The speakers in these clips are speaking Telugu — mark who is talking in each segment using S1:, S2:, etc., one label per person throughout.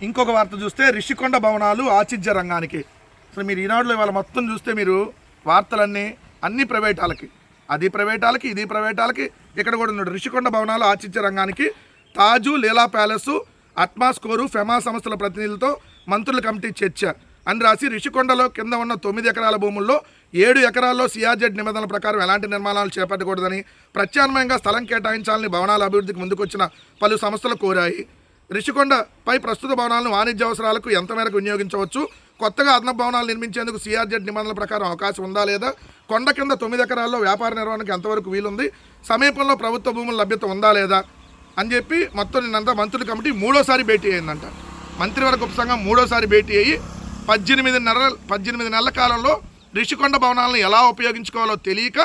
S1: ఇంకొక వార్త చూస్తే రిషికొండ భవనాలు ఆతిథ్య రంగానికి. అసలు మీరు ఈనాడులో ఇవాళ మొత్తం చూస్తే మీరు వార్తలన్నీ అన్ని ప్రైవేట్ వాళ్ళకి, అది ప్రైవేట్ వాళ్ళకి, ఇది ప్రైవేట్ వాళ్ళకి. ఇక్కడ కూడా ఉన్నాడు రిషికొండ భవనాలు ఆతిథ్య రంగానికి తాజు, లీలా ప్యాలెస్, అట్మాస్కోరు, ఫెమా సంస్థల ప్రతినిధులతో మంత్రుల కమిటీ చర్చ అని రాసి రిషికొండలో కింద ఉన్న 9 ఎకరాల భూముల్లో 7 ఎకరాల్లో సిఆర్జెడ్ నిబంధనల ప్రకారం ఎలాంటి నిర్మాణాలు చేపట్టకూడదని ప్రత్యామ్నాయంగా స్థలం కేటాయించాలని భవనాల అభివృద్ధికి ముందుకొచ్చిన పలు సంస్థలు కోరాయి. రిషికొండపై ప్రస్తుత భవనాలను వాణిజ్య అవసరాలకు ఎంత మేరకు వినియోగించవచ్చు, కొత్తగా అదనపు భవనాలు నిర్మించేందుకు సిఆర్జెడ్ నిబంధనల ప్రకారం అవకాశం ఉందా లేదా, కొండ కింద 9 ఎకరాల్లో వ్యాపార నిర్వహణకు ఎంతవరకు వీలుంది, సమీపంలో ప్రభుత్వ భూముల లభ్యత ఉందా లేదా అని చెప్పి మొత్తం నిన్నంతా మంత్రుల కమిటీ 3వ భేటీ అయిందంట. మంత్రివర్గ ఉపసంఘం 3వ భేటీ అయ్యి 18 నెలల కాలంలో రిషికొండ భవనాలను ఎలా ఉపయోగించుకోవాలో తెలియక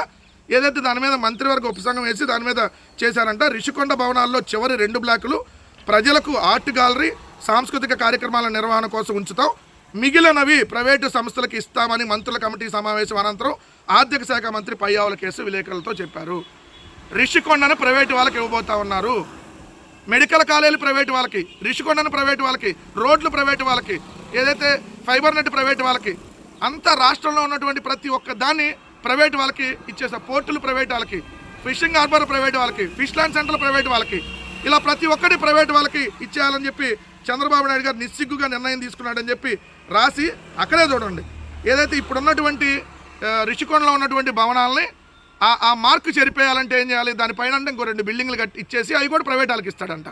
S1: ఏదైతే దాని మీద మంత్రివర్గ ఉపసంఘం వేసి దాని మీద చేశారంట. రిషికొండ భవనాల్లో చివరి 2 బ్లాకులు ప్రజలకు ఆర్ట్ గ్యాలరీ, సాంస్కృతిక కార్యక్రమాల నిర్వహణ కోసం ఉంచుతాం, మిగిలినవి ప్రైవేటు సంస్థలకు ఇస్తామని మంత్రుల కమిటీ సమావేశం అనంతరం ఆర్థిక శాఖ మంత్రి పయ్యావుల కేసు విలేకరులతో చెప్పారు. రిషికొండను ప్రైవేటు వాళ్ళకి ఇవ్వబోతా ఉన్నారు. మెడికల్ కాలేజీలు ప్రైవేటు వాళ్ళకి, రిషికొండను ప్రైవేటు వాళ్ళకి, రోడ్లు ప్రైవేటు వాళ్ళకి, ఏదైతే ఫైబర్ నెట్ ప్రైవేటు వాళ్ళకి, అంతా రాష్ట్రంలో ఉన్నటువంటి ప్రతి ఒక్క దాన్ని ప్రైవేటు వాళ్ళకి ఇచ్చేసా. పోర్టులు ప్రైవేటు వాళ్ళకి, ఫిషింగ్ హార్బర్ ప్రైవేటు వాళ్ళకి, ఫిష్ ల్యాండ్ సెంటర్లు ప్రైవేటు వాళ్ళకి, ఇలా ప్రతి ఒక్కటి ప్రైవేటు వాళ్ళకి ఇచ్చేయాలని చెప్పి చంద్రబాబు నాయుడు గారు నిస్సిగ్గుగా నిర్ణయం తీసుకున్నాడని చెప్పి రాసి అక్కడే చూడండి. ఏదైతే ఇప్పుడున్నటువంటి రిషికొండలో ఉన్నటువంటి భవనాలని ఆ మార్కు చెరిపేయాలంటే ఏం చేయాలి, దానిపైన అంటే ఇంకో 2 బిల్డింగ్లు కట్టి ఇచ్చేసి అవి కూడా ప్రైవేట్ వాళ్ళకి ఇస్తాడంట.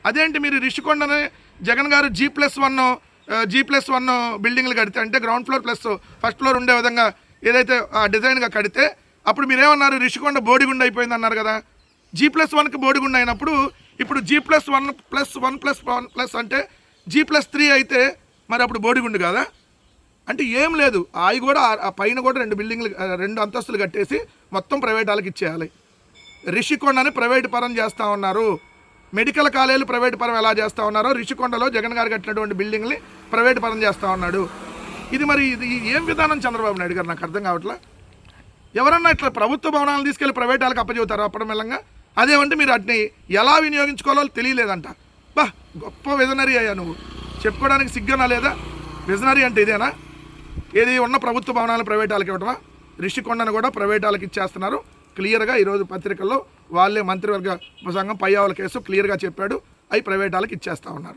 S1: అదేంటి మీరు రిషికొండని జగన్ గారు G+1 బిల్డింగ్లు కడితే, అంటే ground floor plus first floor ఉండే విధంగా ఏదైతే డిజైన్గా కడితే అప్పుడు మీరేమన్నారు, రిషికొండ బోడిగుండ అయిపోయింది అన్నారు కదా. G+1కి బోడిగుండ అయినప్పుడు ఇప్పుడు G+1+1+1+ అంటే G+3 అయితే మరి అప్పుడు బోడిగుండు కాదా? అంటే ఏం లేదు, అవి కూడా ఆ పైన కూడా 2 బిల్డింగ్లు 2 అంతస్తులు కట్టేసి మొత్తం ప్రైవేట్ వాళ్ళకి ఇచ్చేయాలి. రిషికొండని ప్రైవేట్ పరం చేస్తూ ఉన్నారు. మెడికల్ కాలేజీలు ప్రైవేట్ పరం ఎలా చేస్తూ ఉన్నారో రిషికొండలో జగన్ గారు కట్టినటువంటి బిల్డింగ్ని ప్రైవేట్ పరం చేస్తూ ఉన్నాడు. ఇది ఏం విధానం చంద్రబాబు నాయుడు గారు, నాకు అర్థం కావట్లా. ఎవరన్నా ఇట్లా ప్రభుత్వ భవనాలను తీసుకెళ్లి ప్రైవేట్ వాళ్ళకి అప్పచెబుతారు అప్పటిమెల్లంగా. అదేమంటే మీరు వాటిని ఎలా వినియోగించుకోవాలో తెలియలేదంట. బా గొప్ప విజనరీ అయ్యా నువ్వు, చెప్పుకోవడానికి సిగ్గనా లేదా? విజనరీ అంటే ఇదేనా? ఏది ఉన్న ప్రభుత్వ భవనాలు ప్రైవేట్ వాళ్ళకి ఇవ్వటమా? రిషికొండను కూడా ప్రైవేట్ వాళ్ళకి ఇచ్చేస్తున్నారు. క్లియర్గా ఈరోజు పత్రికల్లో వాళ్ళే మంత్రివర్గ ఉపసంఘం పయ్యావుల కేసు క్లియర్గా చెప్పాడు, అవి ప్రైవేట్ వాళ్ళకి ఇచ్చేస్తూ ఉన్నారు.